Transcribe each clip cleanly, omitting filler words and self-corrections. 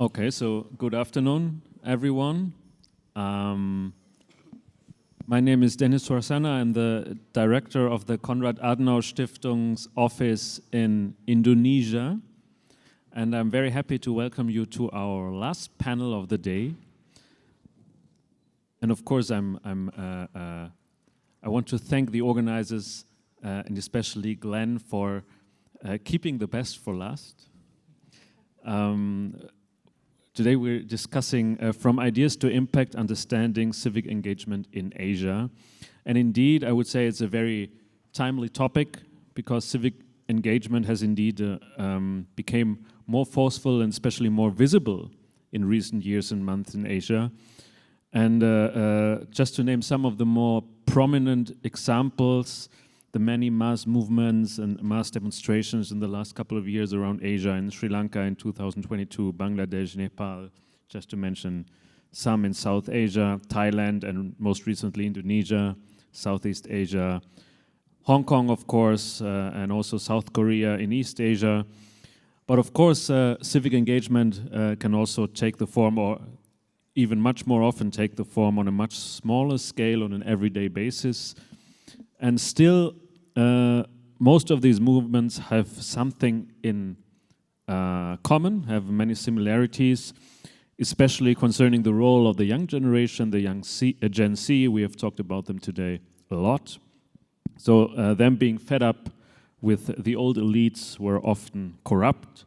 Okay, so good afternoon, everyone. My name is Dennis Suasana. I'm the director of the Konrad Adenauer Stiftung's office in Indonesia. And I'm very happy to welcome you to our last panel of the day. And of course, I want to thank the organizers, and especially Glenn, for keeping the best for last. Today we're discussing from ideas to impact, understanding civic engagement in Asia. And indeed, I would say it's a very timely topic because civic engagement has indeed become more forceful and especially more visible in recent years and months in Asia. And just to name some of the more prominent examples, the many mass movements and mass demonstrations in the last couple of years around Asia, in Sri Lanka in 2022, Bangladesh, Nepal, just to mention some in South Asia, Thailand, and most recently Indonesia, Southeast Asia, Hong Kong, of course, and also South Korea in East Asia. But of course, civic engagement can also take the form, or even much more often take the form on a much smaller scale on an everyday basis. And still, most of these movements have something in common, have many similarities, especially concerning the role of the young generation, the young Gen Z. We have talked about them today a lot. So them being fed up with the old elites who are often corrupt,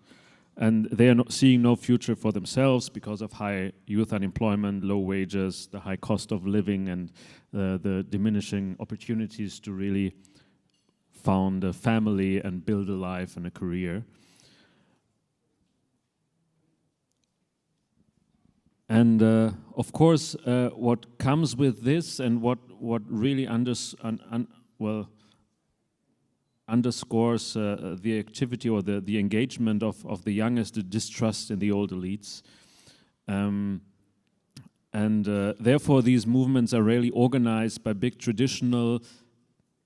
and they are seeing no future for themselves because of high youth unemployment, low wages, the high cost of living, and the diminishing opportunities to really found a family and build a life and a career. And of course, what comes with this and what really underscores the activity or the engagement of the young is the distrust in the old elites. Therefore, these movements are rarely organized by big traditional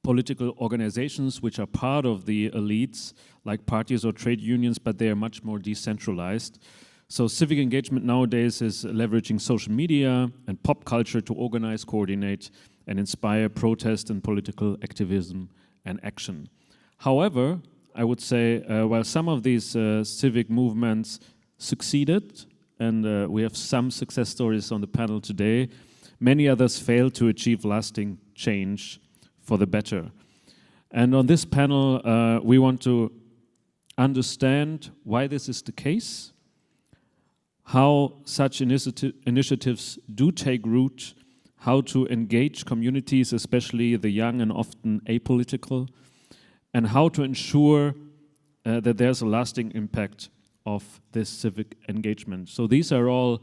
political organizations which are part of the elites, like parties or trade unions, but they are much more decentralized. So civic engagement nowadays is leveraging social media and pop culture to organize, coordinate, and inspire protest and political activism and action. However, I would say, while some of these civic movements succeeded, and we have some success stories on the panel today, many others failed to achieve lasting change for the better. And on this panel, we want to understand why this is the case, how such initiatives do take root, how to engage communities, especially the young and often apolitical, and how to ensure that there's a lasting impact of this civic engagement. So these are all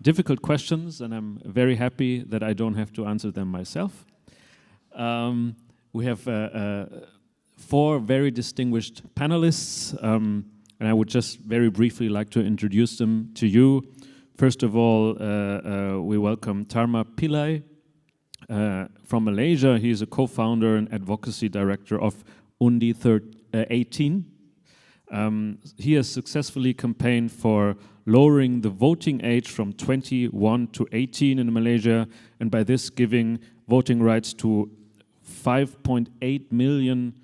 difficult questions, and I'm very happy that I don't have to answer them myself. We have 4 very distinguished panelists, and I would just very briefly like to introduce them to you. First of all, we welcome Tharma Pillai from Malaysia. He is a co-founder and advocacy director of Undi 18. He has successfully campaigned for lowering the voting age from 21 to 18 in Malaysia, and by this giving voting rights to 5.8 million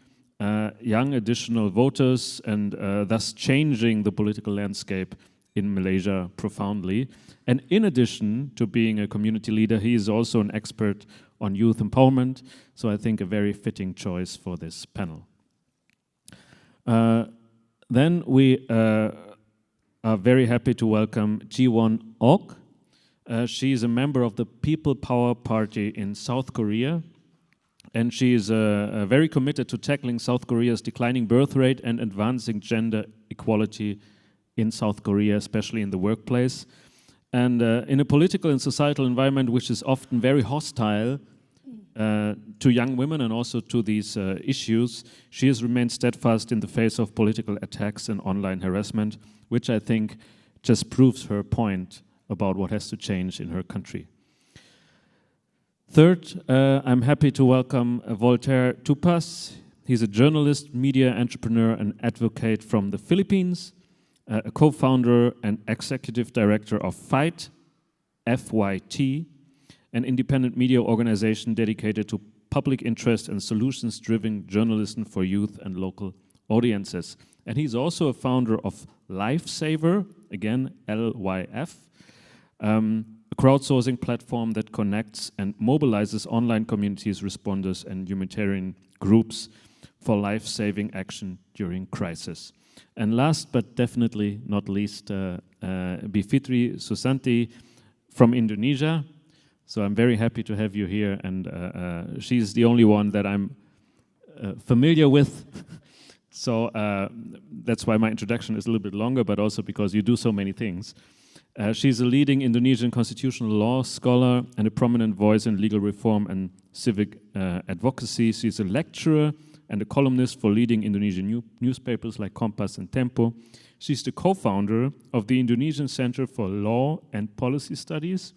young additional voters, and thus changing the political landscape in Malaysia profoundly. And in addition to being a community leader, he is also an expert on youth empowerment, so I think a very fitting choice for this panel. Then we are very happy to welcome Ji-won Ok. She is a member of the People Power Party in South Korea, and she is very committed to tackling South Korea's declining birth rate and advancing gender equality in South Korea, especially in the workplace. And in a political and societal environment which is often very hostile to young women and also to these issues, she has remained steadfast in the face of political attacks and online harassment, which I think just proves her point about what has to change in her country. Third, I'm happy to welcome Voltaire Tupas. He's a journalist, media entrepreneur, and advocate from the Philippines, a co-founder and executive director of FYT, FYT, an independent media organization dedicated to public interest and solutions-driven journalism for youth and local audiences. And he's also a founder of Lifesaver, again, LYF, a crowdsourcing platform that connects and mobilizes online communities, responders, and humanitarian groups for life-saving action during crisis. And last but definitely not least, Bivitri Susanti from Indonesia. So I'm very happy to have you here, and she's the only one that I'm familiar with. So that's why my introduction is a little bit longer, but also because you do so many things. She's a leading Indonesian constitutional law scholar and a prominent voice in legal reform and civic advocacy. She's a lecturer and a columnist for leading Indonesian newspapers like Kompas and Tempo. She's the co-founder of the Indonesian Center for Law and Policy Studies.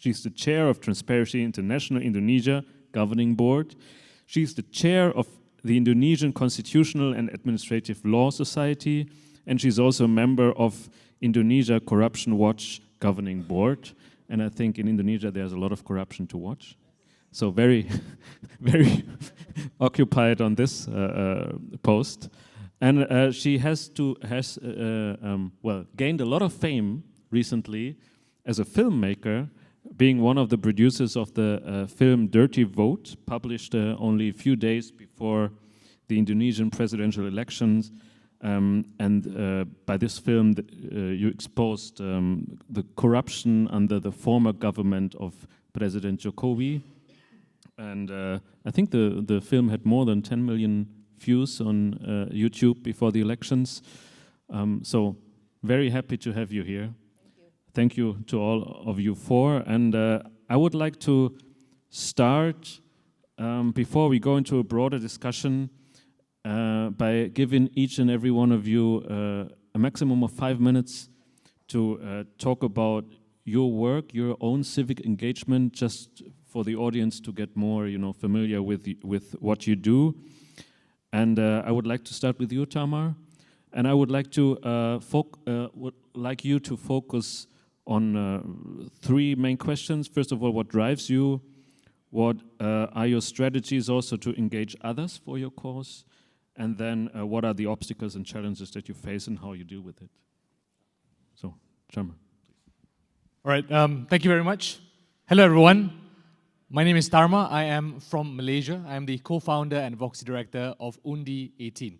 She's the chair of Transparency International Indonesia Governing Board. She's the chair of the Indonesian Constitutional and Administrative Law Society, and she's also a member of Indonesia Corruption Watch Governing Board. And I think in Indonesia there's a lot of corruption to watch. So very, very occupied on this post. And she has gained a lot of fame recently as a filmmaker, being one of the producers of the film Dirty Vote, published only a few days before the Indonesian presidential elections. By this film, you exposed the corruption under the former government of President Jokowi. And I think the film had more than 10 million views on YouTube before the elections. So very happy to have you here. Thank you to all of you four. And I would like to start, before we go into a broader discussion, by giving each and every one of you a maximum of 5 minutes to talk about your work, your own civic engagement, just for the audience to get more, familiar with what you do. And I would like to start with you, Tamar. And I would like to you to focus on 3 main questions. First of all, what drives you? What are your strategies also to engage others for your cause? And then what are the obstacles and challenges that you face and how you deal with it? So, Tamar. All right, thank you very much. Hello, everyone. My name is Dharma. I am from Malaysia. I am the co-founder and advocacy director of Undi 18.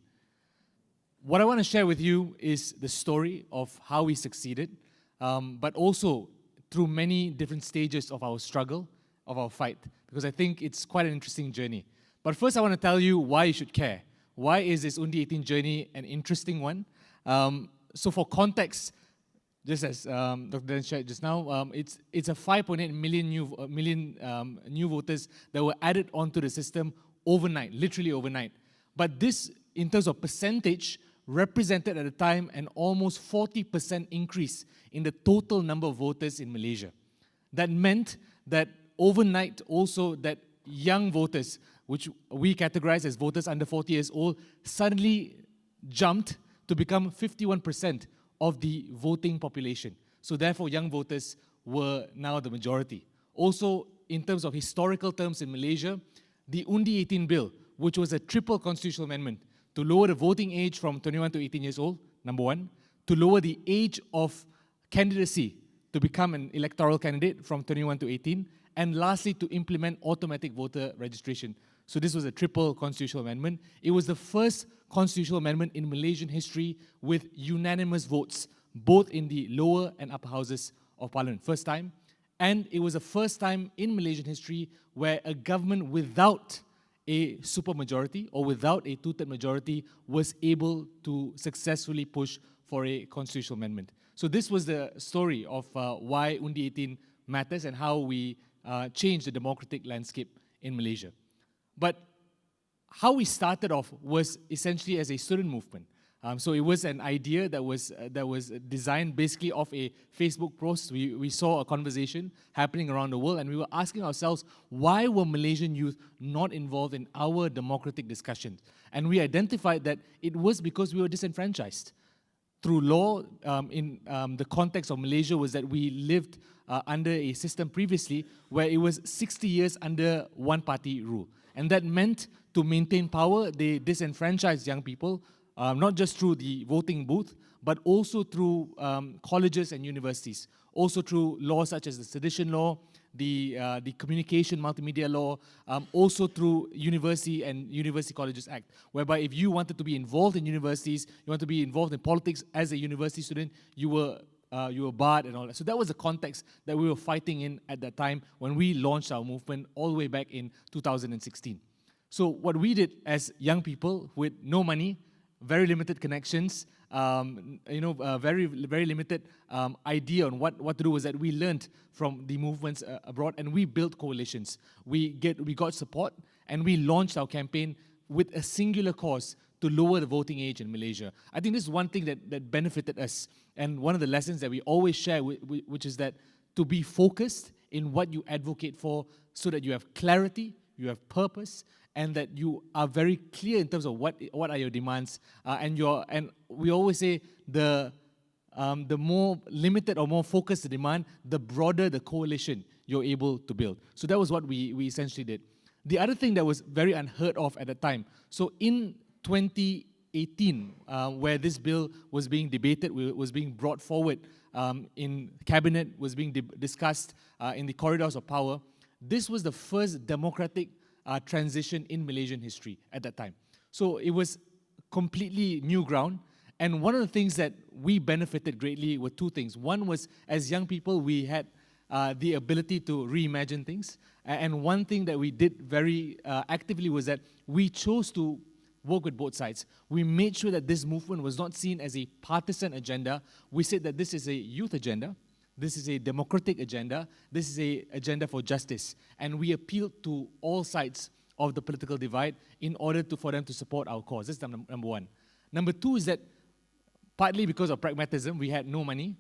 What I want to share with you is the story of how we succeeded, but also through many different stages of our struggle, of our fight, because I think it's quite an interesting journey. But first, I want to tell you why you should care. Why is this Undi 18 journey an interesting one? So for context, just as Dr. Dan shared just now, it's a 5.8 million new voters that were added onto the system overnight, literally overnight. But this, in terms of percentage, represented at the time an almost 40% increase in the total number of voters in Malaysia. That meant that overnight also that young voters, which we categorize as voters under 40 years old, suddenly jumped to become 51% of the voting population. So therefore, young voters were now the majority. Also, in terms of historical terms in Malaysia, the Undi 18 bill, which was a triple constitutional amendment to lower the voting age from 21 to 18 years old, number one, to lower the age of candidacy to become an electoral candidate from 21 to 18, and lastly, to implement automatic voter registration. So this was a triple constitutional amendment. It was the first constitutional amendment in Malaysian history with unanimous votes, both in the lower and upper houses of parliament. First time. And it was the first time in Malaysian history where a government without a supermajority or without a two-third majority was able to successfully push for a constitutional amendment. So this was the story of why Undi 18 matters and how we changed the democratic landscape in Malaysia. But how we started off was essentially as a student movement. So it was an idea that was designed basically off a Facebook post. We saw a conversation happening around the world, and we were asking ourselves, why were Malaysian youth not involved in our democratic discussions? And we identified that it was because we were disenfranchised. Through law, in the context of Malaysia was that we lived under a system previously where it was 60 years under one-party rule. And that meant to maintain power, they disenfranchised young people, not just through the voting booth, but also through colleges and universities, also through laws such as the sedition law, the communication multimedia law, also through University and University Colleges Act, whereby if you wanted to be involved in universities, you want to be involved in politics as a university student, you were barred and all that. So that was the context that we were fighting in at that time when we launched our movement all the way back in 2016. So what we did as young people with no money, very limited connections, very limited idea on what to do was that we learned from the movements abroad, and we built coalitions. We got support, and we launched our campaign with a singular cause to lower the voting age in Malaysia. I think this is one thing that benefited us, and one of the lessons that we always share, which is that to be focused in what you advocate for, so that you have clarity, you have purpose, and that you are very clear in terms of what are your demands, and we always say the more limited or more focused the demand, the broader the coalition you're able to build. So that was what we essentially did. The other thing that was very unheard of at the time, so in 2018, where this bill was being debated, was being brought forward in cabinet, was being discussed in the corridors of power, this was the first democratic transition in Malaysian history at that time. So it was completely new ground. And one of the things that we benefited greatly were two things. One was, as young people, we had the ability to reimagine things. And one thing that we did very actively was that we chose to work with both sides. We made sure that this movement was not seen as a partisan agenda. We said that this is a youth agenda. This is a democratic agenda. This is an agenda for justice. And we appealed to all sides of the political divide in order for them to support our cause. That's number one. Number two is that partly because of pragmatism, we had no money.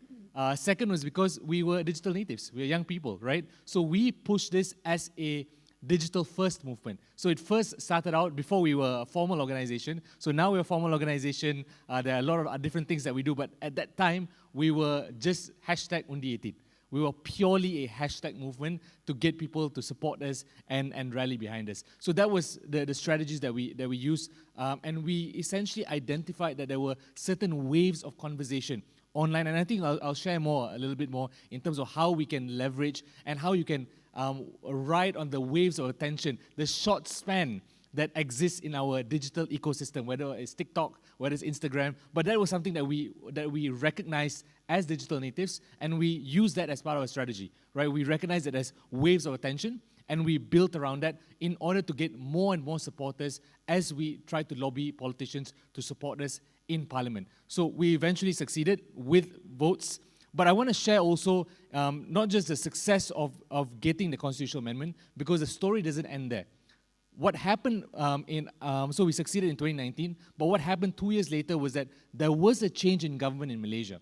Second was because we were digital natives. We were young people, right? So we pushed this as a digital-first movement. So it first started out before we were a formal organization. So now we're a formal organization. There are a lot of different things that we do. But at that time, we were just #Undi18. We were purely a hashtag movement to get people to support us and rally behind us. So that was the strategies that we used. And we essentially identified that there were certain waves of conversation online. And I think I'll share a little bit more in terms of how we can leverage and how you can ride on the waves of attention, the short span that exists in our digital ecosystem, whether it's TikTok, whether it's Instagram. But that was something that we recognized as digital natives, and we use that as part of our strategy, right? We recognize it as waves of attention, and we built around that in order to get more and more supporters as we try to lobby politicians to support us in Parliament. So we eventually succeeded with votes. But I want to share also not just the success of getting the constitutional amendment, because the story doesn't end there. What happened so we succeeded in 2019, but what happened 2 years later was that there was a change in government in Malaysia.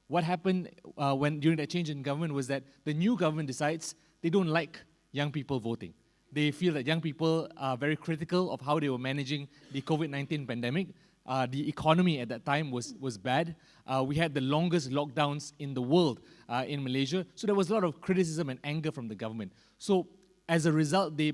What happened during that change in government was that the new government decides they don't like young people voting. They feel that young people are very critical of how they were managing the COVID-19 pandemic. The economy at that time was bad. We had the longest lockdowns in the world in Malaysia. So there was a lot of criticism and anger from the government. So as a result, they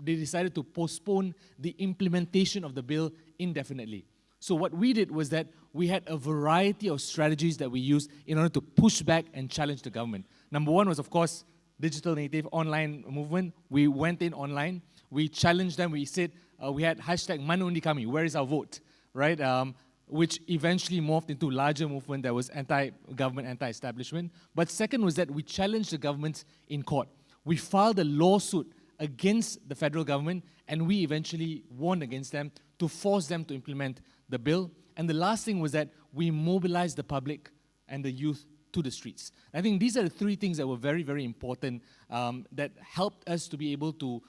decided to postpone the implementation of the bill indefinitely. So what we did was that we had a variety of strategies that we used in order to push back and challenge the government. Number one was, of course, digital native online movement. We went in online. We challenged them. We said, we had #ManaUndi Kami, where is our vote? right? Which eventually morphed into a larger movement that was anti-government, anti-establishment. But second was that we challenged the government in court. We filed a lawsuit against the federal government, and we eventually won against them to force them to implement the bill. And the last thing was that we mobilized the public and the youth to the streets. I think these are the three things that were very, very important that helped us to be able to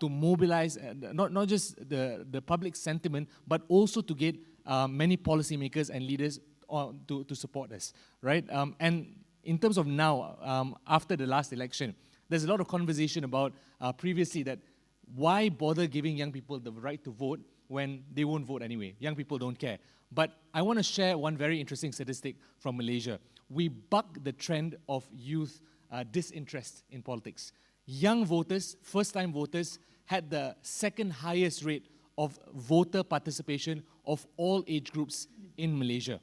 mobilize not just the public sentiment, but also to get many policymakers and leaders to support us, right? And in terms of now, after the last election, there's a lot of conversation about previously that why bother giving young people the right to vote when they won't vote anyway? Young people don't care. But I want to share one very interesting statistic from Malaysia. We buck the trend of youth disinterest in politics. Young voters, first-time voters, had the second highest rate of voter participation of all age groups in Malaysia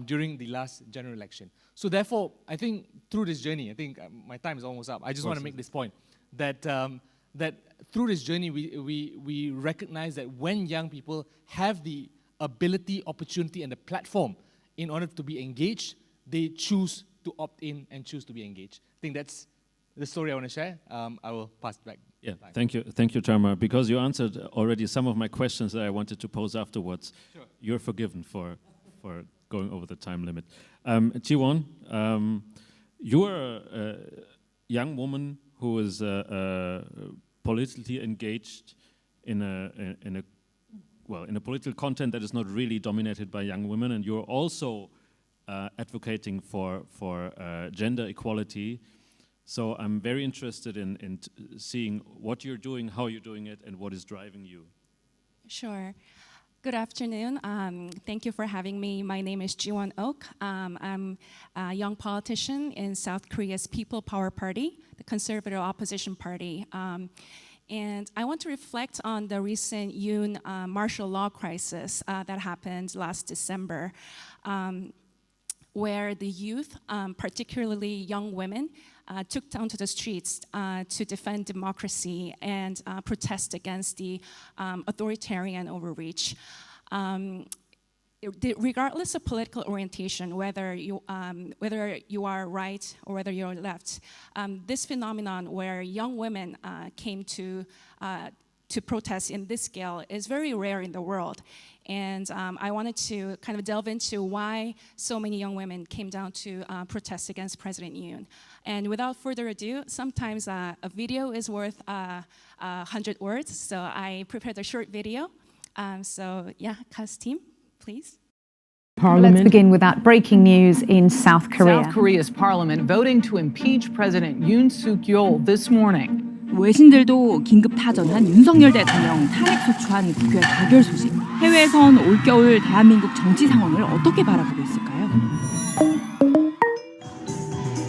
during the last general election. So therefore, I think through this journey, I think my time is almost up. I just want to make this point, that that through this journey, we recognize that when young people have the ability, opportunity, and the platform in order to be engaged, they choose to opt in and choose to be engaged. I think that's the story I want to share. I will pass it back. Yeah, thank you, Tarma. Because you answered already some of my questions that I wanted to pose afterwards. Sure. You're forgiven for going over the time limit. Jiwon, you are a young woman who is politically engaged in a political content that is not really dominated by young women, and you're also advocating for gender equality. So I'm very interested in seeing what you're doing, how you're doing it, and what is driving you. Sure. Good afternoon. Thank you for having me. My name is Jiwon Ok. I'm a young politician in South Korea's People Power Party, the conservative opposition party. And I want to reflect on the recent Yoon martial law crisis that happened last December, where the youth, particularly young women, took down to the streets to defend democracy and protest against the authoritarian overreach. Regardless of political orientation, whether you are right or whether you're left, this phenomenon where young women came to protest in this scale is very rare in the world. And I wanted to kind of delve into why so many young women came down to protest against President Yoon. And without further ado, sometimes a video is worth 100 words, so I prepared a short video. So yeah, cast team, please. Parliament. Let's begin with that breaking news in South Korea. South Korea's parliament voting to impeach President Yoon Suk-yeol this morning. 외신들도 긴급 타전한 윤석열 대통령 탄핵 소추안 국회 가결 소식. 해외에선 올겨울 대한민국 정치 상황을 어떻게 바라보고 있을까요?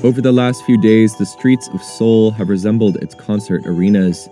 Over the last few days, the streets of Seoul have resembled its concert arenas.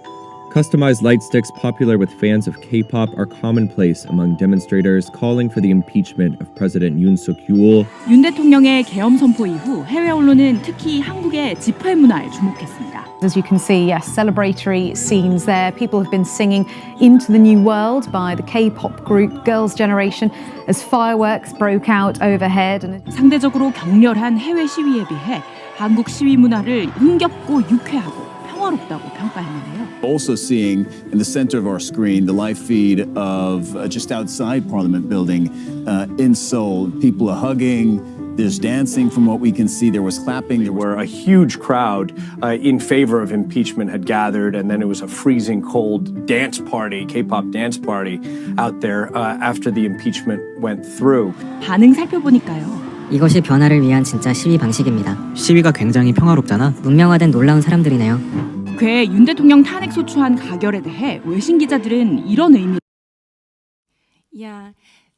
Customized light sticks popular with fans of K-pop are commonplace among demonstrators calling for the impeachment of President Yoon Suk-yeol. 윤 대통령의 계엄 선포 이후 해외 언론은 특히 한국의 집회 문화에 주목했습니다. As you can see, yes, celebratory scenes there. People have been singing Into the New World by the K-pop group Girls' Generation as fireworks broke out overhead. 상대적으로 격렬한 해외 시위에 비해 한국 시위 문화를 흥겹고 유쾌하고 평화롭다고 평가했는데요. Also seeing in the center of our screen the live feed of just outside Parliament building in Seoul. People are hugging. There's dancing from what we can see. There was clapping. There were a huge crowd in favor of impeachment had gathered, and then it was a freezing cold dance party, K-pop dance party out there after the impeachment went through. 반응 살펴보니까요. 이것이 변화를 위한 진짜 시위 방식입니다. 시위가 굉장히 평화롭잖아. 문명화된 놀라운 사람들이네요. 국회 윤 대통령 탄핵 소추안 가결에 대해 외신 기자들은 이런 의미. Yeah.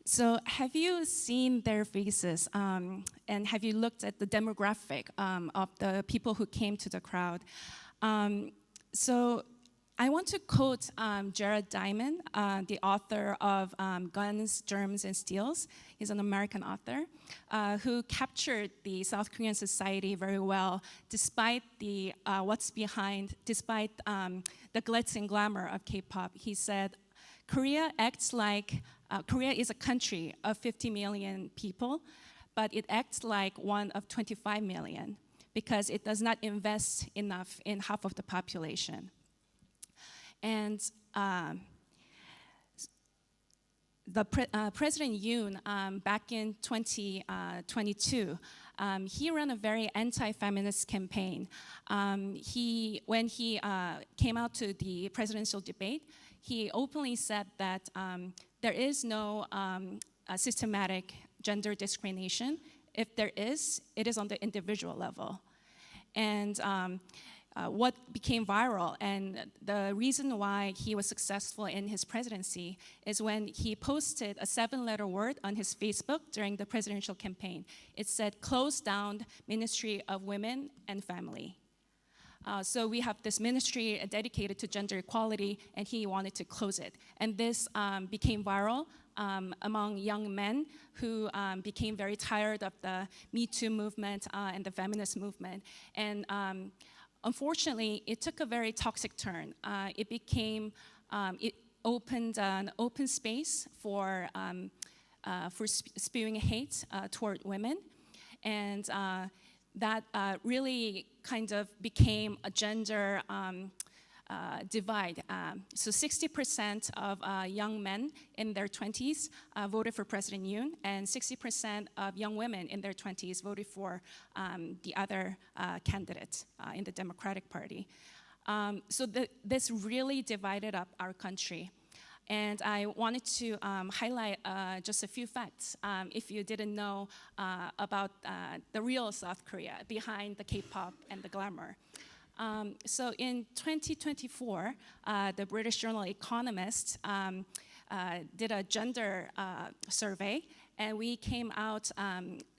So have you seen their faces and have you looked at the demographic of the people who came to the crowd? So I want to quote Jared Diamond, the author of Guns, Germs, and Steels. He's an American author who captured the South Korean society very well, despite the despite the glitz and glamour of K-pop. He said, Korea acts like Korea is a country of 50 million people, but it acts like one of 25 million because it does not invest enough in half of the population. And President Yoon, back in 2022, he ran a very anti-feminist campaign. When he came out to the presidential debate, he openly said that there is no systematic gender discrimination. If there is, it is on the individual level. And what became viral and the reason why he was successful in his presidency is when he posted a 7-letter word on his Facebook during the presidential campaign. It said, "Close down Ministry of Women and Family." So we have this ministry dedicated to gender equality, and he wanted to close it. And this became viral among young men who became very tired of the Me Too movement and the feminist movement. And unfortunately, it took a very toxic turn. It opened an open space for spewing hate toward women, and that really kind of became a gender divide. So 60% of young men in their 20s voted for President Yoon, and 60% of young women in their 20s voted for the other candidate in the Democratic Party. So this really divided up our country. And I wanted to highlight just a few facts if you didn't know about the real South Korea behind the K-pop and the glamour. So in 2024, the British journal Economist did a gender survey, and we came out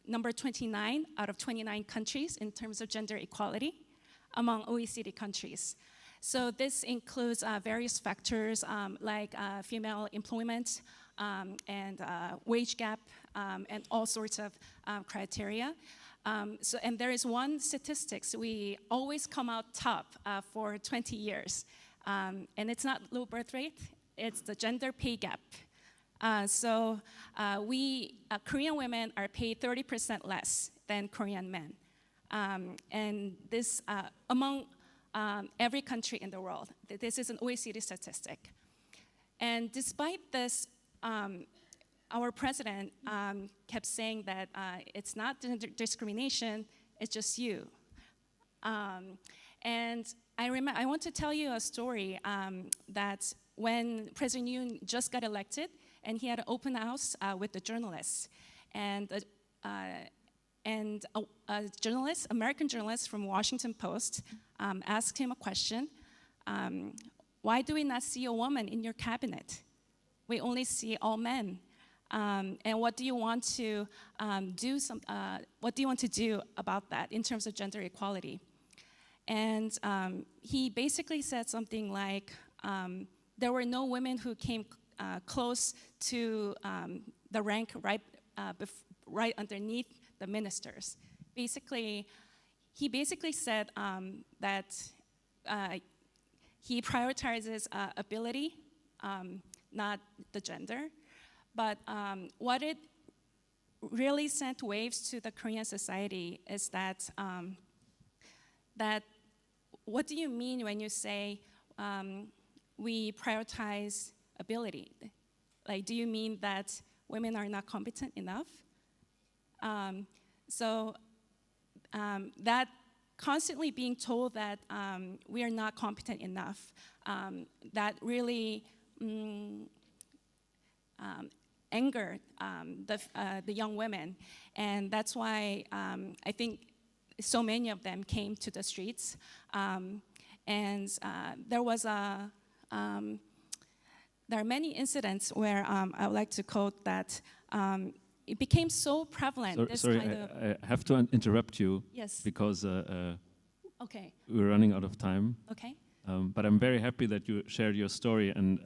number 29 out of 29 countries in terms of gender equality among OECD countries. So this includes various factors like female employment and wage gap and all sorts of criteria. And there is one statistics, we always come out top for 20 years. And it's not low birth rate, it's the gender pay gap. Korean women are paid 30% less than Korean men. And this among every country in the world. This is an OECD statistic. And despite this, our president kept saying that it's not discrimination, it's just you. And I want to tell you a story that when President Yoon just got elected, and he had an open house with the journalists. And a journalist, American journalist from Washington Post, asked him a question. Why do we not see a woman in your cabinet? We only see all men. And what do you want to do about that in terms of gender equality? And he basically said something like, there were no women who came close to the rank right underneath the ministers. He basically said that he prioritizes ability, not the gender. But what it really sent waves to the Korean society is that what do you mean when you say we prioritize ability? Like, do you mean that women are not competent enough? That constantly being told that we are not competent enough, that really angered the young women. And that's why I think so many of them came to the streets. There are many incidents where I would like to quote that it became so prevalent. I have to interrupt you. Yes. Because okay. We're running out of time. Okay. But I'm very happy that you shared your story, and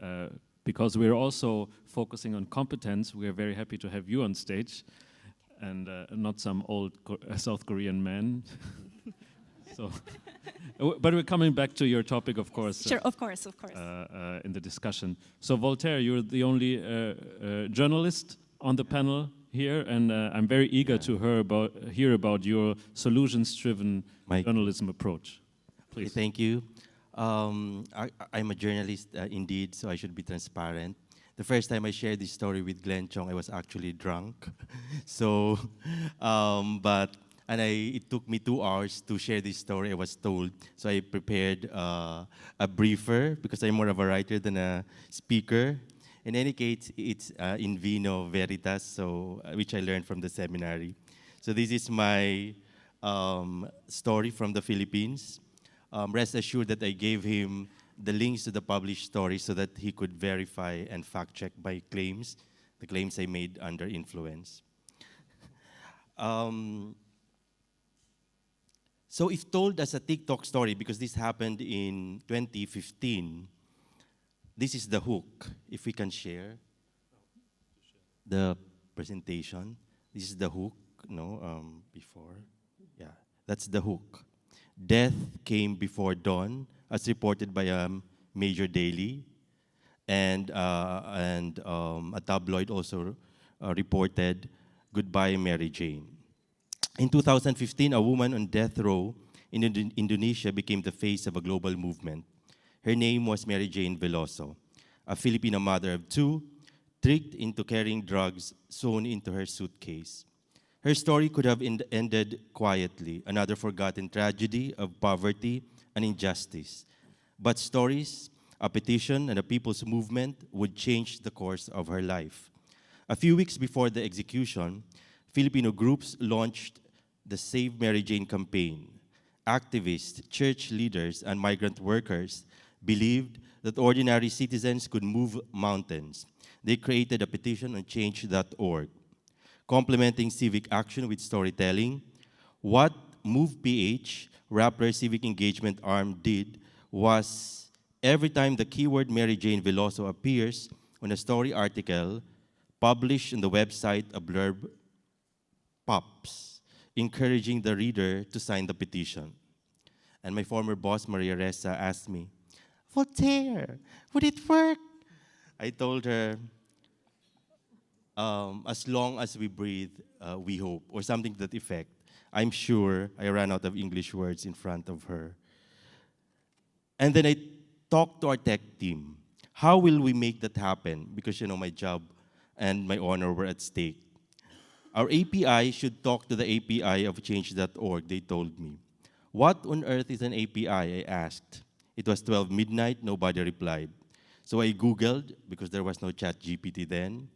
because we're also focusing on competence, we are very happy to have you on stage, and not some old South Korean man. So, but we're coming back to your topic, of course. Sure, of course. In the discussion. So, Voltaire, you're the only journalist on the panel here, and I'm very eager to hear about your solutions-driven journalism approach. Please. Okay, thank you. I'm a journalist indeed, so I should be transparent. The first time I shared this story with Glenn Chong, I was actually drunk. So, it took me 2 hours to share this story, I was told. So I prepared a briefer because I'm more of a writer than a speaker. In any case, it's in vino veritas, so which I learned from the seminary. So this is my story from the Philippines. Rest assured that I gave him the links to the published story so that he could verify and fact-check my claims, the claims I made under influence. So if told as a TikTok story, because this happened in 2015, this is the hook. If we can share the presentation. This is the hook, before. Yeah, that's the hook. Death came before dawn, as reported by a major daily, and a tabloid also reported, "Goodbye, Mary Jane." In 2015, a woman on death row in Indonesia became the face of a global movement. Her name was Mary Jane Veloso, a Filipino mother of 2, tricked into carrying drugs sewn into her suitcase. Her story could have ended quietly, another forgotten tragedy of poverty and injustice. But stories, a petition, and a people's movement would change the course of her life. A few weeks before the execution, Filipino groups launched the Save Mary Jane campaign. Activists, church leaders, and migrant workers believed that ordinary citizens could move mountains. They created a petition on change.org. Complementing civic action with storytelling, what Move PH, Rappler Civic Engagement Arm, did was every time the keyword Mary Jane Veloso appears on a story article published on the website, a blurb pops, encouraging the reader to sign the petition. And my former boss, Maria Ressa, asked me, "Voltaire, would it work?" I told her, as long as we breathe, we hope, or something to that effect. I'm sure I ran out of English words in front of her. And then I talked to our tech team. How will we make that happen? Because, my job and my honor were at stake. Our API should talk to the API of change.org, they told me. What on earth is an API, I asked. It was 12 midnight, nobody replied. So I Googled, because there was no ChatGPT then,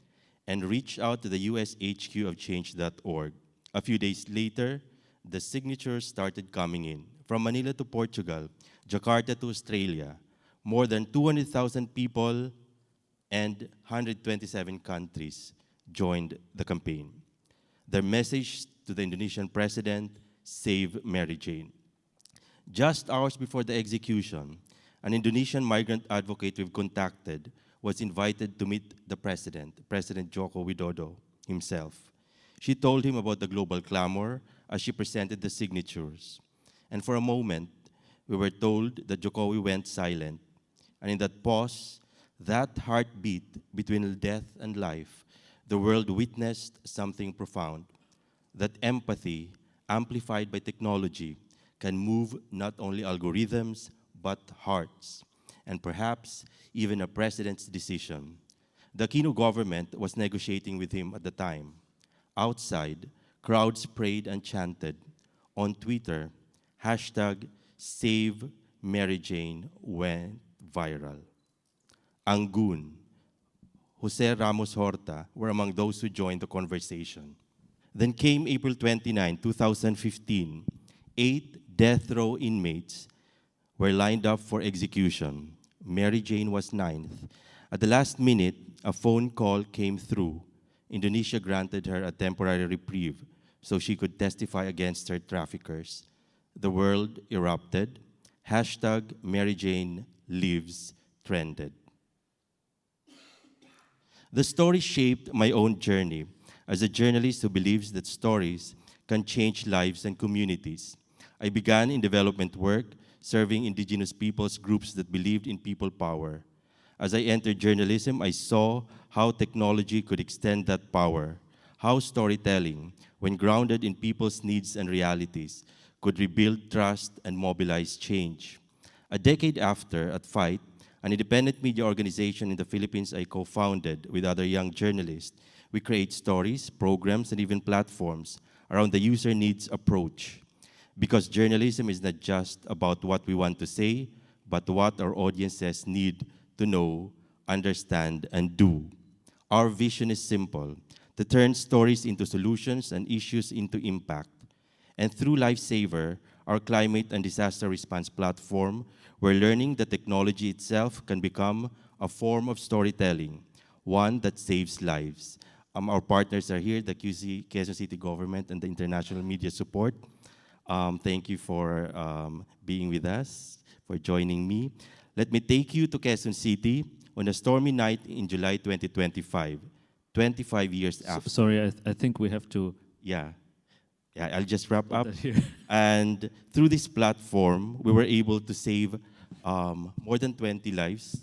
and reached out to the US HQ of change.org. A few days later, the signatures started coming in. From Manila to Portugal, Jakarta to Australia, more than 200,000 people and 127 countries joined the campaign. Their message to the Indonesian president, "Save Mary Jane." Just hours before the execution, an Indonesian migrant advocate we've contacted was invited to meet the president, President Joko Widodo himself. She told him about the global clamor as she presented the signatures. And for a moment, we were told that Jokowi went silent. And in that pause, that heartbeat between death and life, the world witnessed something profound. That empathy, amplified by technology, can move not only algorithms, but hearts, and perhaps even a president's decision. The Aquino government was negotiating with him at the time. Outside, crowds prayed and chanted. On Twitter, hashtag Save Mary Jane went viral. Angun, Jose Ramos Horta were among those who joined the conversation. Then came April 29, 2015. 8 death row inmates were lined up for execution. Mary Jane was 9th. At the last minute, a phone call came through. Indonesia granted her a temporary reprieve so she could testify against her traffickers. The world erupted. Hashtag Mary Jane Lives trended. The story shaped my own journey as a journalist who believes that stories can change lives and communities. I began in development work, serving indigenous peoples groups that believed in people power. As I entered journalism, I saw how technology could extend that power, how storytelling, when grounded in people's needs and realities, could rebuild trust and mobilize change. A decade after, at FIGHT, an independent media organization in the Philippines I co-founded with other young journalists, we create stories, programs, and even platforms around the user needs approach. Because journalism is not just about what we want to say, but what our audiences need to know, understand, and do. Our vision is simple: to turn stories into solutions and issues into impact. And through Lifesaver, our climate and disaster response platform, we're learning that technology itself can become a form of storytelling, one that saves lives. Our partners are here, the Quezon City government and the international media support. Thank you for being with us, for joining me. Let me take you to Quezon City on a stormy night in July 2025, 25 years after. Sorry, I think we have to... Yeah, I'll just wrap up. And through this platform, we were able to save more than 20 lives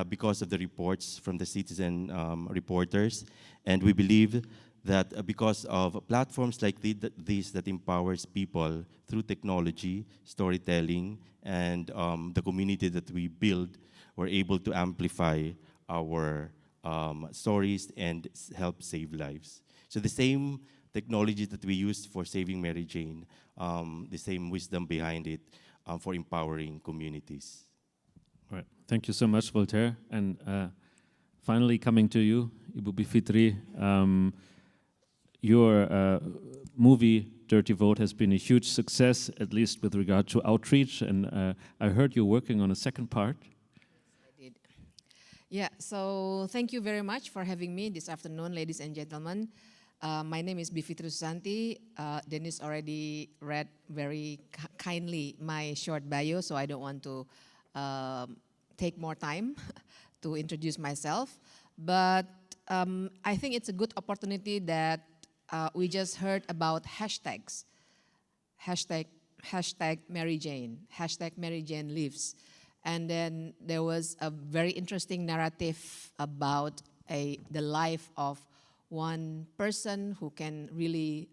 because of the reports from the citizen reporters. And we believe that because of platforms like this that empowers people through technology, storytelling, and the community that we build, we're able to amplify our stories and help save lives. So the same technology that we used for saving Mary Jane, the same wisdom behind it for empowering communities. All right. Thank you so much, Voltaire. And finally, coming to you, Ibu Bivitri, your movie, Dirty Vote, has been a huge success, at least with regard to outreach. And I heard you're working on a second part. I did. Yeah, so thank you very much for having me this afternoon, ladies and gentlemen. My name is Bivitri Susanti. Dennis already read very kindly my short bio, so I don't want to take more time to introduce myself. But I think it's a good opportunity that we just heard about hashtags. Hashtag Mary Jane, hashtag Mary Jane lives. And then there was a very interesting narrative about the life of one person who can really,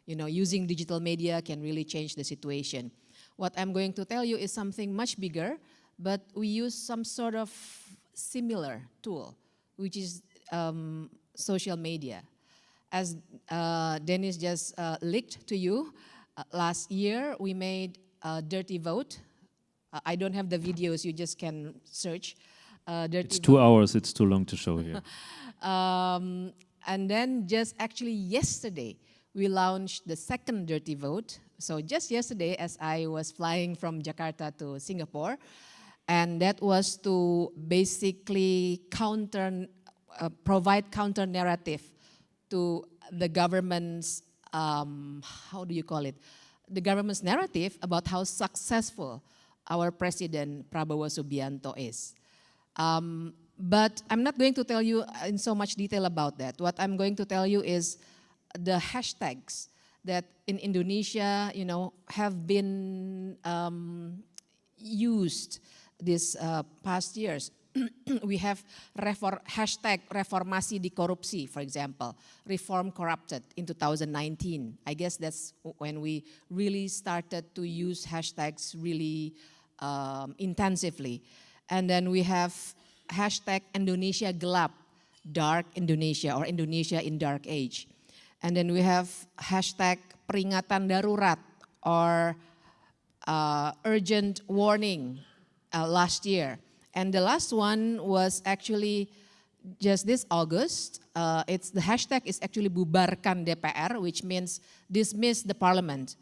using digital media can really change the situation. What I'm going to tell you is something much bigger, but we use some sort of similar tool, which is social media. As Dennis just leaked to you, last year we made a Dirty Vote. I don't have the videos, you just can search. It's 2 hours, it's too long to show here. And then just actually yesterday, we launched the second Dirty Vote. So just yesterday, as I was flying from Jakarta to Singapore, and that was to basically provide counter narrative to the government's, how do you call it? The government's narrative about how successful our president Prabowo Subianto is. But I'm not going to tell you in so much detail about that. What I'm going to tell you is the hashtags that in Indonesia, have been used these past years. We have hashtag reformasi di korupsi, for example, reform corrupted in 2019. I guess that's when we really started to use hashtags really intensively. And then we have hashtag Indonesia Gelap, Dark Indonesia, or Indonesia in Dark Age. And then we have hashtag Peringatan Darurat, or Urgent Warning last year. And the last one was actually just this August. The hashtag is actually Bubarkan DPR, which means dismiss the parliament.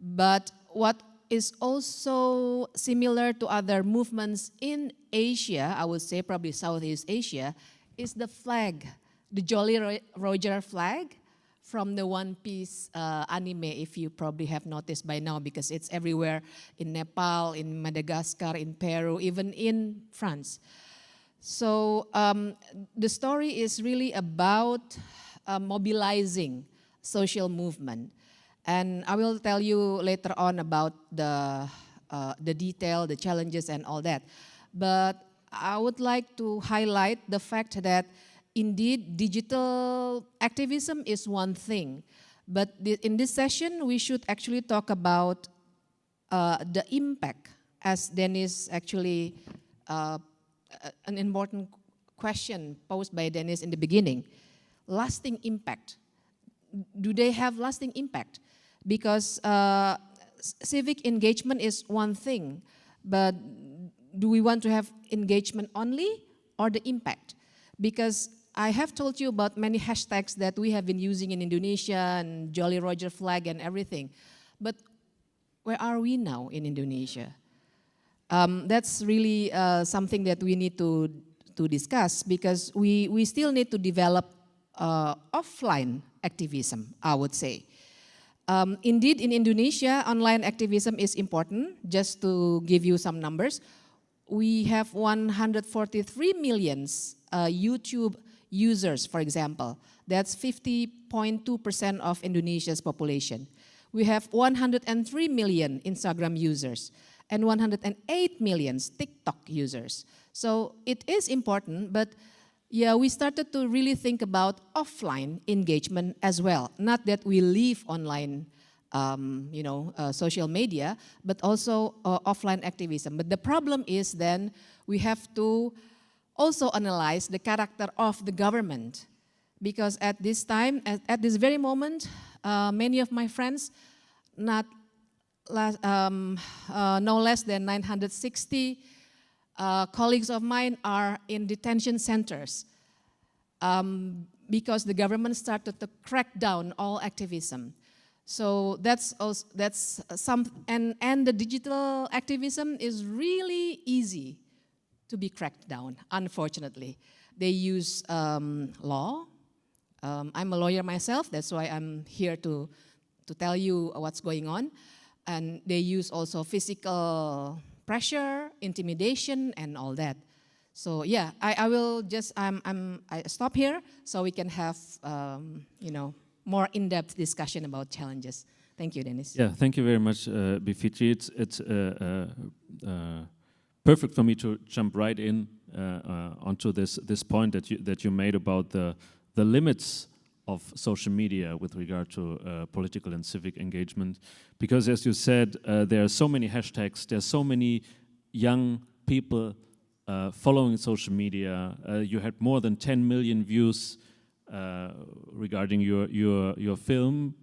But what is also similar to other movements in Asia, I would say probably Southeast Asia, is the flag, the Jolly Roger flag from the One Piece anime, if you probably have noticed by now, because it's everywhere in Nepal, in Madagascar, in Peru, even in France. So the story is really about mobilizing social movement. And I will tell you later on about the detail, the challenges and all that. But I would like to highlight the fact that indeed digital activism is one thing. But in this session, we should actually talk about the impact, as Dennis actually, an important question posed by Dennis in the beginning. Lasting impact. Do they have lasting impact? Because civic engagement is one thing, but do we want to have engagement only or the impact? Because I have told you about many hashtags that we have been using in Indonesia and Jolly Roger flag and everything. But where are we now in Indonesia? That's really something that we need to discuss, because we still need to develop offline activism, I would say. Indeed, in Indonesia, online activism is important. Just to give you some numbers, we have 143 million YouTube users, for example. That's 50.2% of Indonesia's population. We have 103 million Instagram users and 108 million TikTok users. So it is important, but yeah, we started to really think about offline engagement as well. Not that we leave online, social media, but also offline activism. But the problem is then we have to also analyze the character of the government. Because at this time, at this very moment, many of my friends, no less than 960 colleagues of mine are in detention centers because the government started to crack down all activism. So that's some, and the digital activism is really easy to be cracked down, unfortunately. They use law. I'm a lawyer myself, that's why I'm here to tell you what's going on. And they use also physical pressure, intimidation, and all that. So yeah, I will just, I stop here so we can have, more in-depth discussion about challenges. Thank you, Dennis. Yeah, thank you very much, Bifitri. It's perfect for me to jump right in onto this point that you made about the limits of social media with regard to political and civic engagement. Because as you said, there are so many hashtags, there's so many young people following social media. You had more than 10 million views regarding your film,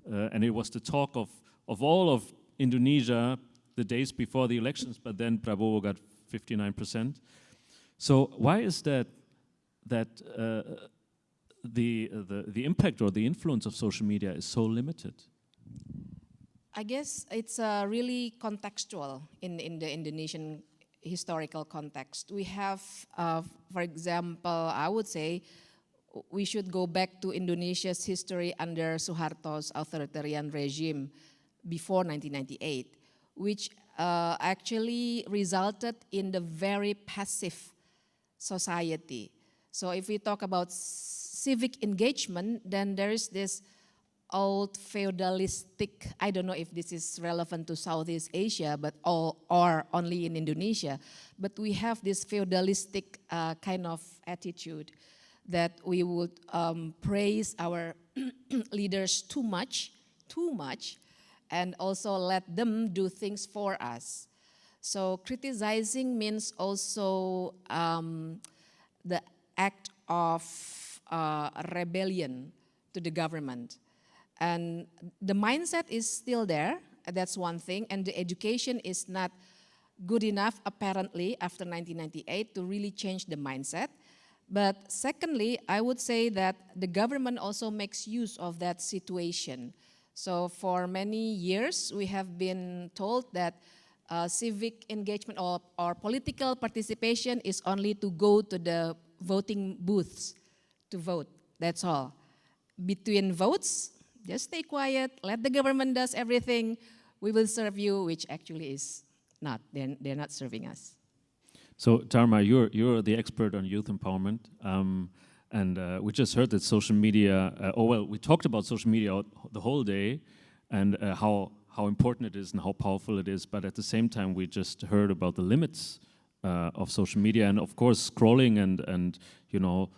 and it was the talk of all of Indonesia the days before the elections, but then Prabowo got 59%. So why is that the impact or the influence of social media is so limited? I guess it's really contextual in the Indonesian historical context. We have, for example, I would say we should go back to Indonesia's history under Suharto's authoritarian regime before 1998, which actually resulted in the very passive society. So if we talk about civic engagement, then there is this old feudalistic, I don't know if this is relevant to Southeast Asia, but or only in Indonesia, but we have this feudalistic kind of attitude that we would praise our leaders too much, and also let them do things for us. So criticizing means also the act of rebellion to the government. And the mindset is still there, that's one thing, and the education is not good enough apparently after 1998 to really change the mindset. But secondly, I would say that the government also makes use of that situation. So for many years, we have been told that civic engagement or political participation is only to go to the voting booths to vote, that's all. Between votes, just stay quiet, let the government does everything, we will serve you, which actually is not, they're not serving us. So Dharma, you're the expert on youth empowerment, and we just heard that social media, we talked about social media the whole day, and how important it is and how powerful it is. But at the same time, we just heard about the limits of social media, and of course, scrolling and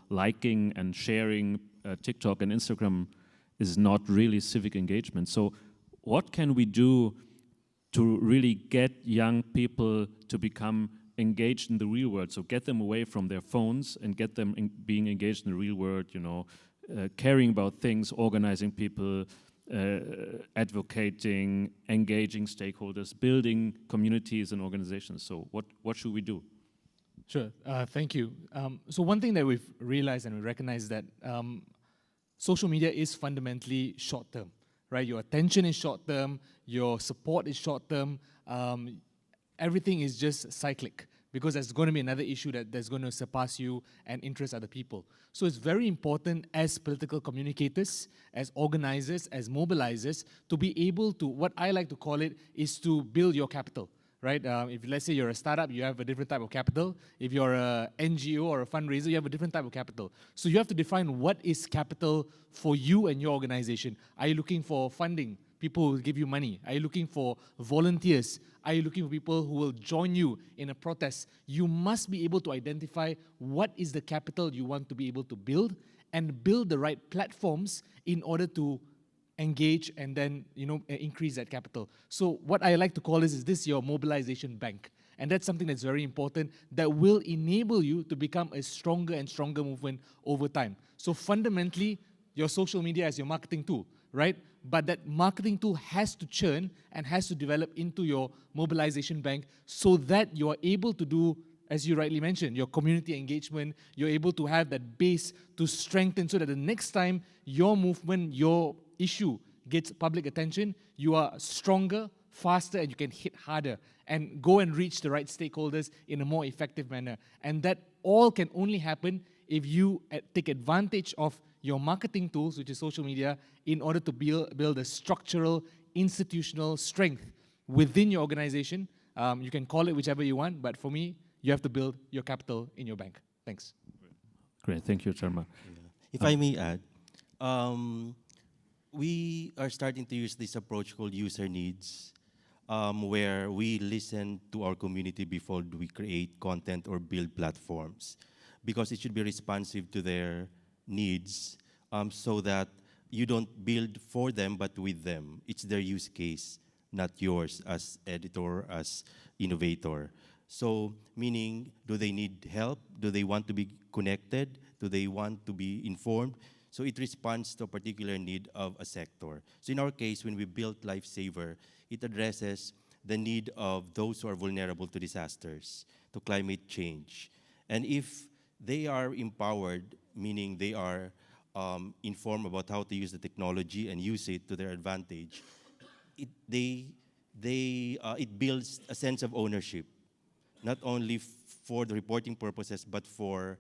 liking and sharing TikTok and Instagram is not really civic engagement. So, what can we do to really get young people to become engaged in the real world? So get them away from their phones and get them being engaged in the real world, caring about things, organizing people, advocating, engaging stakeholders, building communities and organizations. So what should we do? Sure, thank you. So one thing that we've realized and we recognize that social media is fundamentally short-term, right? Your attention is short-term, your support is short-term, everything is just cyclic, because there's going to be another issue that's going to surpass you and interest other people. So it's very important as political communicators, as organizers, as mobilizers, to be able to, what I like to call it, is to build your capital, right? If let's say you're a startup, you have a different type of capital. If you're a NGO or a fundraiser, you have a different type of capital. So you have to define what is capital for you and your organization. Are you looking for funding? People who will give you money? Are you looking for volunteers? Are you looking for people who will join you in a protest? You must be able to identify what is the capital you want to be able to build and build the right platforms in order to engage and then increase that capital. So what I like to call is this your mobilization bank. And that's something that's very important that will enable you to become a stronger and stronger movement over time. So fundamentally, your social media is your marketing tool, right? But that marketing tool has to churn and has to develop into your mobilization bank so that you are able to do, as you rightly mentioned, your community engagement. You're able to have that base to strengthen so that the next time your movement, your issue gets public attention, you are stronger, faster, and you can hit harder and go and reach the right stakeholders in a more effective manner. And that all can only happen if you take advantage of your marketing tools, which is social media, in order to build a structural, institutional strength within your organization. You can call it whichever you want, but for me, you have to build your capital in your bank. Thanks. Great, thank you, Sharma. Yeah. If I may add, we are starting to use this approach called user needs, where we listen to our community before we create content or build platforms, because it should be responsive to their needs, so that you don't build for them but with them. It's their use case, not yours as editor, as innovator. So meaning, do they need help? Do they want to be connected? Do they want to be informed? So it responds to a particular need of a sector. So in our case, when we built Lifesaver, it addresses the need of those who are vulnerable to disasters, to climate change. And if they are empowered, meaning they are informed about how to use the technology and use it to their advantage, it builds a sense of ownership, not only for the reporting purposes, but for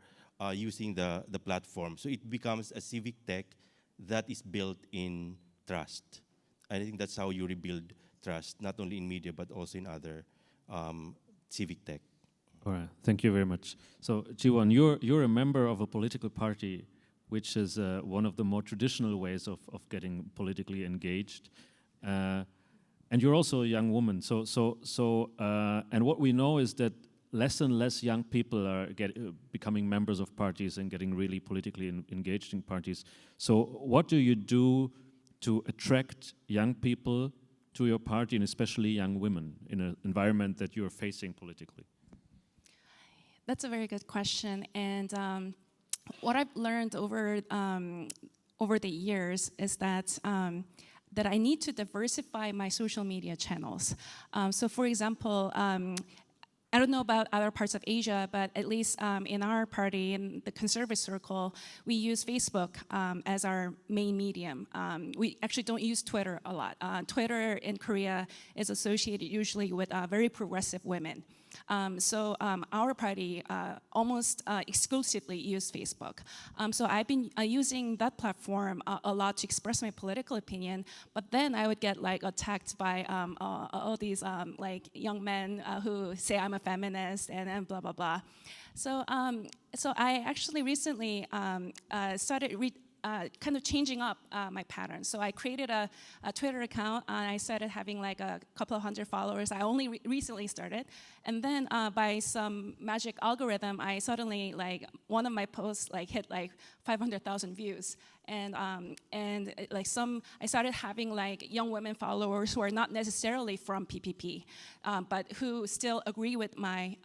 using the platform. So it becomes a civic tech that is built in trust. I think that's how you rebuild trust, not only in media, but also in other civic tech. All right, thank you very much. So, Jiwon, you're a member of a political party, which is one of the more traditional ways of getting politically engaged. And you're also a young woman. And what we know is that less and less young people are becoming members of parties and getting really politically engaged in parties. So what do you do to attract young people to your party, and especially young women, in an environment that you're facing politically? That's a very good question. And what I've learned over the years is that I need to diversify my social media channels. So for example, I don't know about other parts of Asia, but at least in our party, in the conservative circle, we use Facebook as our main medium. We actually don't use Twitter a lot. Twitter in Korea is associated usually with very progressive women. So our party almost exclusively use Facebook. So I've been using that platform a lot to express my political opinion, but then I would get attacked by all these young men who say I'm a feminist and blah, blah, blah. So I actually recently started kind of changing up my pattern. So I created a Twitter account, and I started having like a couple of hundred followers. I only recently started, and then by some magic algorithm, I suddenly like one of my posts like hit like 500,000 views, and I started having like young women followers who are not necessarily from PPP, but who still agree with my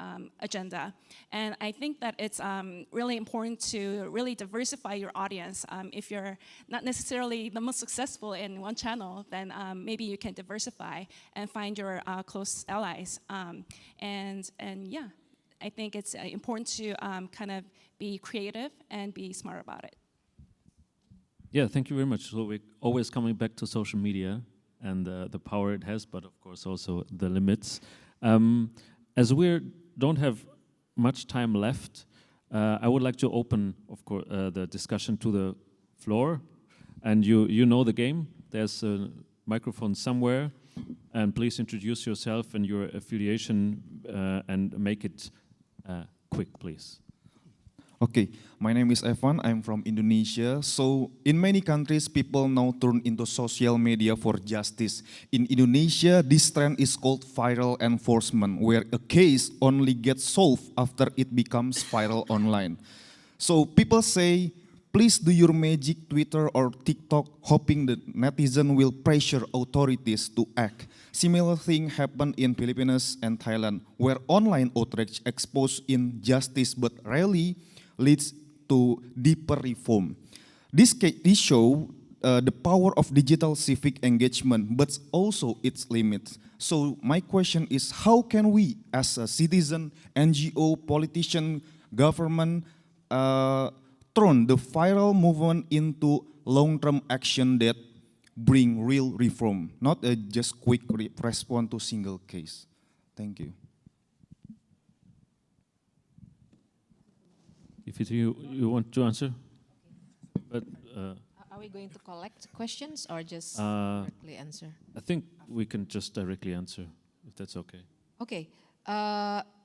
agenda. And I think that it's really important to really diversify your audience. If you're not necessarily the most successful in one channel, then maybe you can diversify and find your close allies. And yeah, I think it's important to kind of be creative and be smart about it. Yeah, thank you very much. So we're always coming back to social media and the power it has, but of course also the limits. As we don't have much time left, I would like to open, of course, the discussion to the floor. And you know the game. There's a microphone somewhere, and please introduce yourself and your affiliation and make it quick, please. Okay, my name is Evan, I'm from Indonesia. So in many countries, people now turn into social media for justice. In Indonesia, this trend is called viral enforcement, where a case only gets solved after it becomes viral online. So people say, please do your magic Twitter or TikTok, hoping the netizen will pressure authorities to act. Similar thing happened in Philippines and Thailand, where online outrage expose injustice but rarely leads to deeper reform. This show the power of digital civic engagement, but also its limits. So my question is, how can we, as a citizen, NGO, politician, government, turn the viral movement into long-term action that bring real reform, not a just quick response to single case? Thank you. If you want to answer, but are we going to collect questions or just directly answer? I think we can just directly answer, if that's okay. Okay,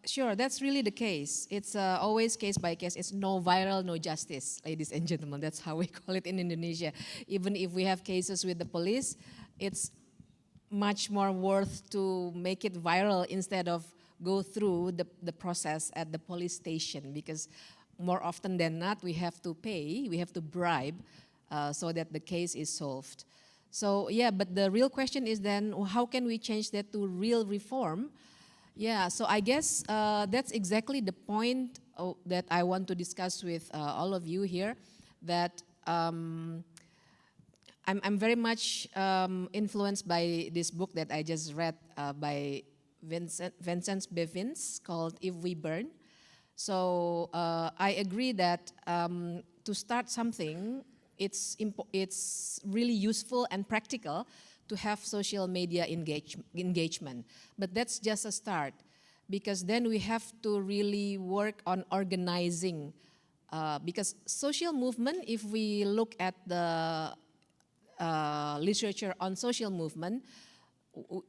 sure, that's really the case. It's always case by case. It's no viral, no justice, ladies and gentlemen. That's how we call it in Indonesia. Even if we have cases with the police, it's much more worth to make it viral instead of go through the process at the police station, because more often than not, we have to pay, we have to bribe so that the case is solved. So yeah, but the real question is then, how can we change that to real reform? Yeah, so I guess that's exactly the point that I want to discuss with all of you here, that I'm very much influenced by this book that I just read by Vincent Bevins called If We Burn. So I agree that to start something, it's really useful and practical to have social media engagement. But that's just a start, because then we have to really work on organizing. Because social movement, if we look at the literature on social movement,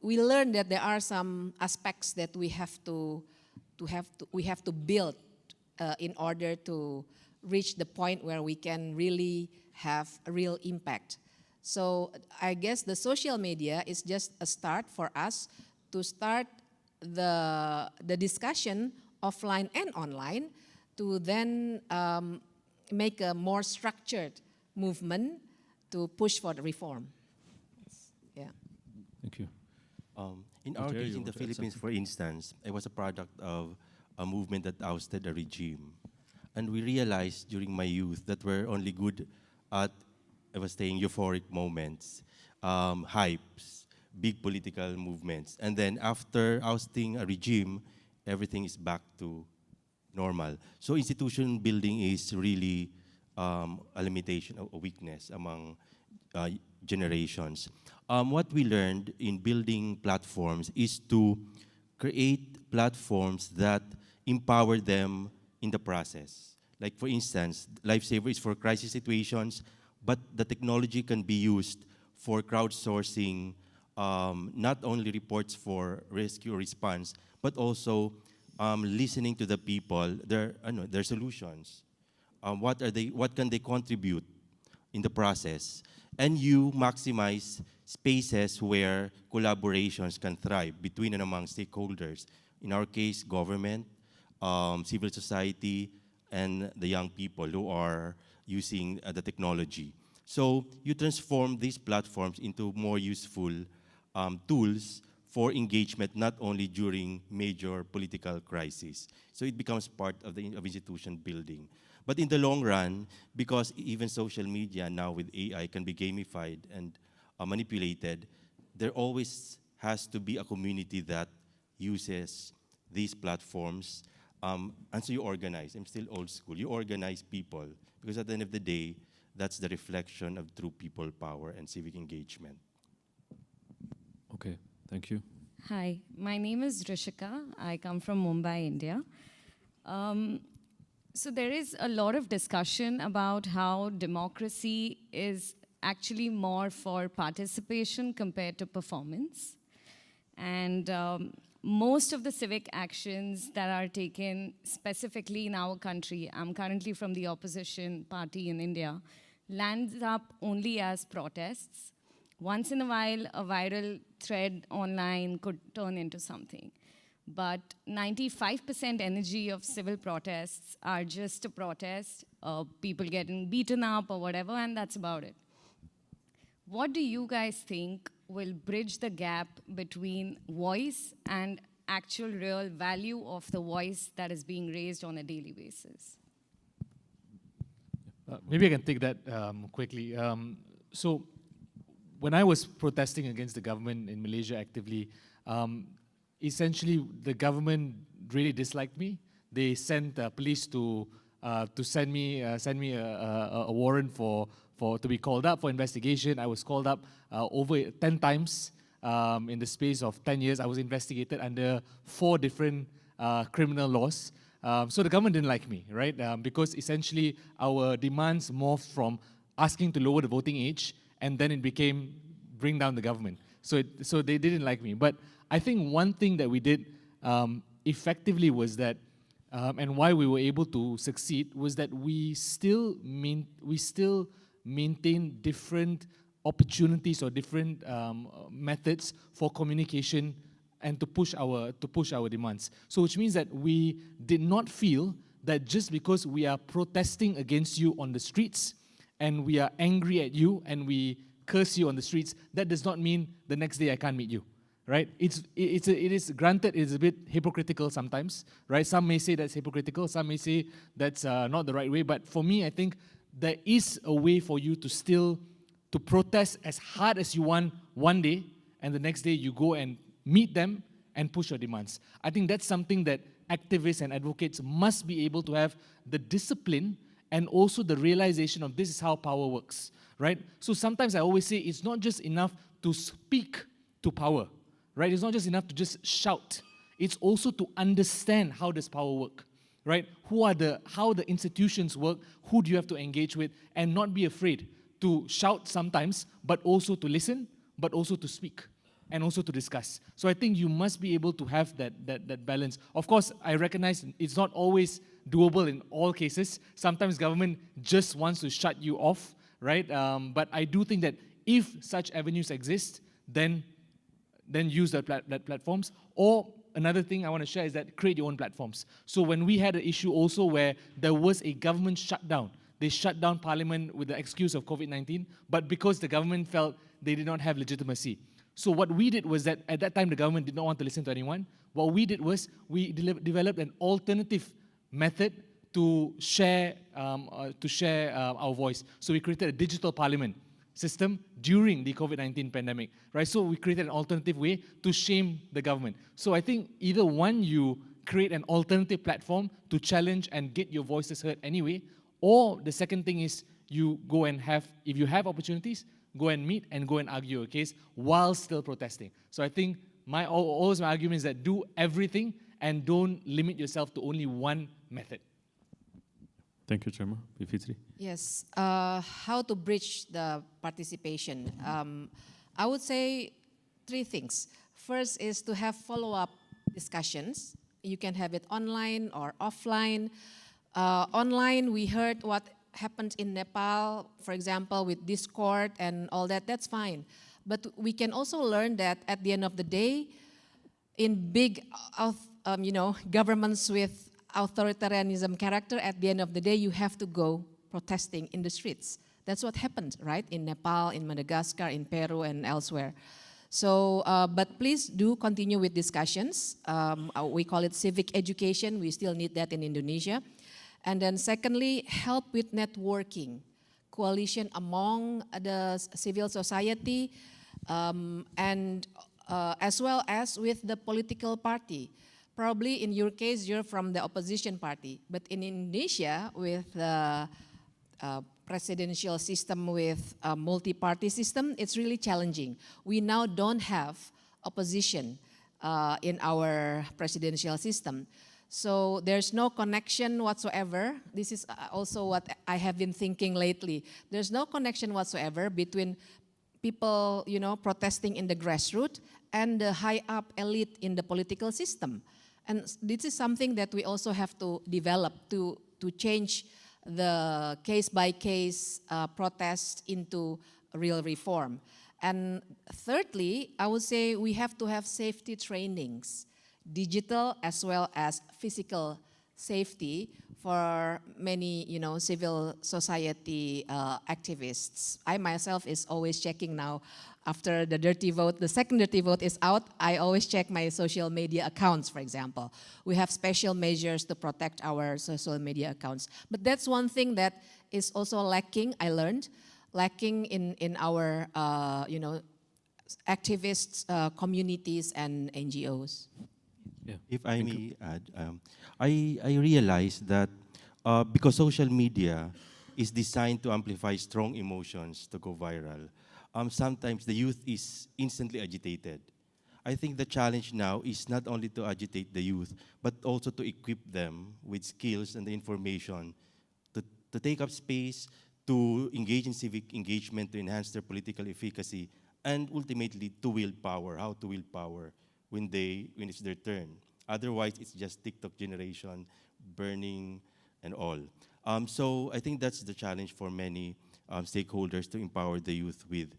we learn that there are some aspects that we have to build in order to reach the point where we can really have a real impact. So I guess the social media is just a start for us to start the discussion offline and online, to then make a more structured movement to push for the reform. Yeah. Thank you. In our case, in the Philippines, for instance, I was a product of a movement that ousted a regime. And we realized during my youth that we're only good at, I was saying, euphoric moments, hypes, big political movements. And then after ousting a regime, everything is back to normal. So institution building is really a limitation, a weakness among generations. What we learned in building platforms is to create platforms that empower them in the process. Like for instance, Lifesaver is for crisis situations, but the technology can be used for crowdsourcing, not only reports for rescue response, but also listening to the people, their solutions. What can they contribute in the process, and you maximize spaces where collaborations can thrive between and among stakeholders. In our case, government, civil society, and the young people who are using the technology. So you transform these platforms into more useful tools for engagement, not only during major political crises. So it becomes part of institution building. But in the long run, because even social media now with AI can be gamified and manipulated, there always has to be a community that uses these platforms. And so you organize. I'm still old school. You organize people, because at the end of the day, that's the reflection of true people power and civic engagement. Okay, thank you. Hi, my name is Rishika. I come from Mumbai, India. So there is a lot of discussion about how democracy is actually more for participation compared to performance. And most of the civic actions that are taken specifically in our country, I'm currently from the opposition party in India, lands up only as protests. Once in a while, a viral thread online could turn into something. But 95% energy of civil protests are just a protest, people getting beaten up or whatever, and that's about it. What do you guys think will bridge the gap between voice and actual real value of the voice that is being raised on a daily basis? Maybe I can take that quickly. So when I was protesting against the government in Malaysia actively, essentially the government really disliked me. They sent police to send me a warrant to be called up for investigation. I was called up over 10 times in the space of 10 years. I was investigated under 4 different criminal laws. So the government didn't like me, right? Because essentially our demands morphed from asking to lower the voting age, and then it became bring down the government. So they didn't like me. But I think one thing that we did effectively was that, and why we were able to succeed, was that we still maintain different opportunities or different methods for communication and to push our demands. So which means that we did not feel that just because we are protesting against you on the streets and we are angry at you and we curse you on the streets, that does not mean the next day I can't meet you, right? It is granted, it's a bit hypocritical sometimes, right? Some may say that's hypocritical, some may say that's not the right way, but for me, I think there is a way for you to protest as hard as you want one day, and the next day you go and meet them and push your demands. I think that's something that activists and advocates must be able to have the discipline and also the realization of this is how power works, right? So sometimes I always say it's not just enough to speak to power, right? It's not just enough to just shout. It's also to understand how does power work, right? How the institutions work, who do you have to engage with, and not be afraid to shout sometimes, but also to listen, but also to speak, and also to discuss. So I think you must be able to have that balance. Of course, I recognize it's not always doable in all cases. Sometimes government just wants to shut you off, right? But I do think that if such avenues exist, then use that platforms. Or another thing I want to share is that create your own platforms. So when we had an issue also where there was a government shutdown, they shut down parliament with the excuse of COVID-19, but because the government felt they did not have legitimacy. So what we did was that at that time the government did not want to listen to anyone. What we did was we developed an alternative method to share our voice. So we created a digital parliament system during the COVID-19 pandemic, right? So we created an alternative way to shame the government. So I think either one, you create an alternative platform to challenge and get your voices heard anyway, or the second thing is you go and if you have opportunities, go and meet and go and argue your case while still protesting. So I think always my argument is that do everything and don't limit yourself to only one method. Thank you, Chairman. Bifitri. Yes, how to bridge the participation. I would say 3 things. First is to have follow-up discussions. You can have it online or offline. Online, we heard what happened in Nepal, for example, with Discord and all that, that's fine. But we can also learn that at the end of the day, in big, governments with authoritarianism character, at the end of the day, you have to go protesting in the streets. That's what happened, right? In Nepal, in Madagascar, in Peru, and elsewhere. So, but please do continue with discussions. We call it civic education. We still need that in Indonesia. And then secondly, help with networking, coalition among the civil society, and as well as with the political party. Probably in your case, you're from the opposition party, but in Indonesia, with the presidential system with a multi-party system, it's really challenging. We now don't have opposition in our presidential system. So there's no connection whatsoever. This is also what I have been thinking lately. There's no connection whatsoever between people, protesting in the grassroots and the high-up elite in the political system. And this is something that we also have to develop to change the case-by-case protest into real reform. And thirdly, I would say we have to have safety trainings, digital as well as physical safety for many, civil society activists. I myself is always checking now after the dirty vote, the second dirty vote is out, I always check my social media accounts, for example. We have special measures to protect our social media accounts. But that's one thing that is also lacking, I learned, lacking in our, activists, communities and NGOs. Yeah. If I may add, I realized that because social media is designed to amplify strong emotions to go viral, sometimes the youth is instantly agitated. I think the challenge now is not only to agitate the youth, but also to equip them with skills and the information to take up space, to engage in civic engagement, to enhance their political efficacy, and ultimately to wield power, how to wield power when it's their turn. Otherwise, it's just TikTok generation, burning and all. So I think that's the challenge for many stakeholders to empower the youth with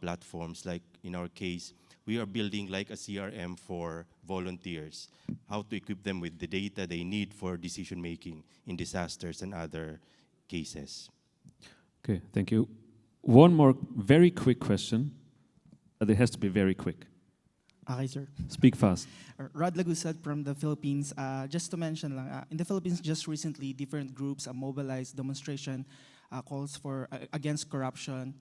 platforms. Like in our case, we are building like a CRM for volunteers, how to equip them with the data they need for decision making in disasters and other cases. Okay, thank you. One more very quick question, but it has to be very quick. Okay, sir. Speak fast. Rod Lagusad from the Philippines. Just to mention lang, in the Philippines just recently, different groups mobilized demonstration calls for against corruption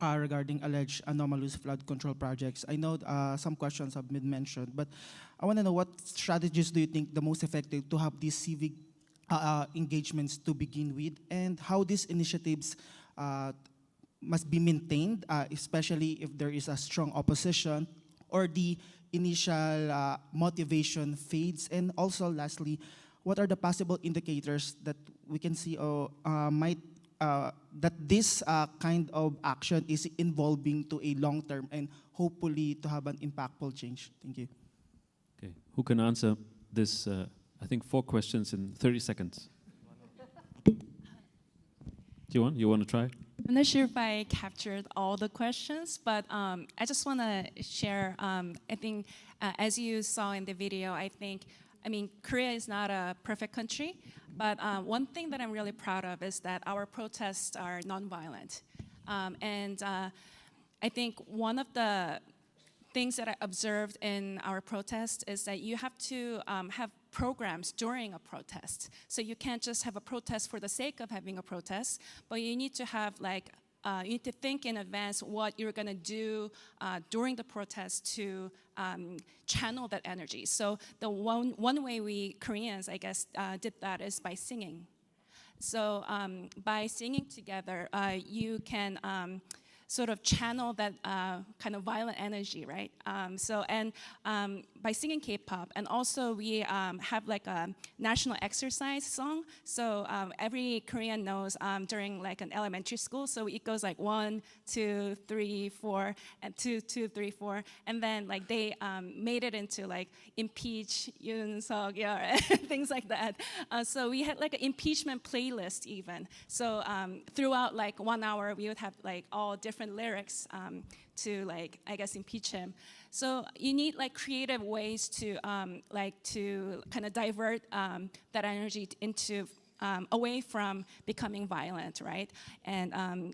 regarding alleged anomalous flood control projects. I know some questions have been mentioned, but I want to know what strategies do you think the most effective to have these civic engagements to begin with, and how these initiatives must be maintained, especially if there is a strong opposition or the initial motivation fades. And also lastly, what are the possible indicators that we can see that this kind of action is evolving to a long-term and hopefully to have an impactful change? Thank you. Okay, who can answer this, I think 4 questions in 30 seconds? You want to try? I'm not sure if I captured all the questions, but I just want to share, I think, as you saw in the video, I mean, Korea is not a perfect country, but one thing that I'm really proud of is that our protests are nonviolent. And I think one of the things that I observed in our protest is that you have to have programs during a protest. So you can't just have a protest for the sake of having a protest, but you need to have you need to think in advance what you're going to do during the protest to channel that energy. So the one way we Koreans, I guess, did that is by singing. So by singing together, you can sort of channel that kind of violent energy, right? By singing K-pop, and also we have like a national exercise song. So every Korean knows during like an elementary school, so it goes like 1, 2, 3, 4, and 2, 2, 3, 4, and then like they made it into like impeach Yoon Suk Yeol and things like that. So we had like an impeachment playlist even. So throughout like 1 hour, we would have like all different lyrics to like, I guess, impeach him. So you need like creative ways to kind of divert that energy into away from becoming violent, right? And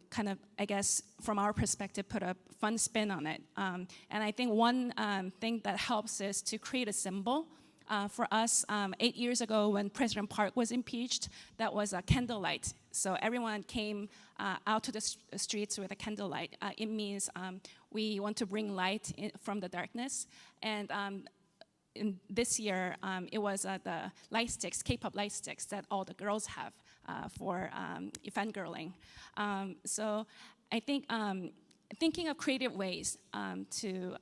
kind of, I guess, from our perspective, put a fun spin on it. And I think one thing that helps is to create a symbol. For us, 8 years ago when President Park was impeached, that was a candlelight. So everyone came out to the streets with a candlelight. It means we want to bring light from the darkness. And in this year, it was the light sticks, K-pop light sticks that all the girls have for fangirling. So I think thinking of creative ways to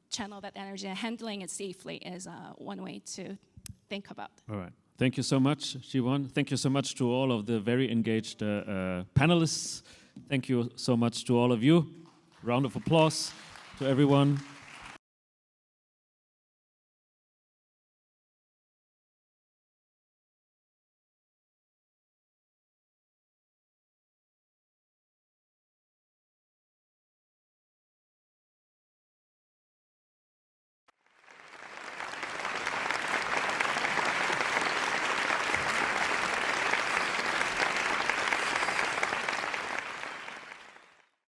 channel that energy and handling it safely is one way to think about. All right. Thank you so much, Siwon. Thank you so much to all of the very engaged panelists. Thank you so much to all of you. Round of applause to everyone.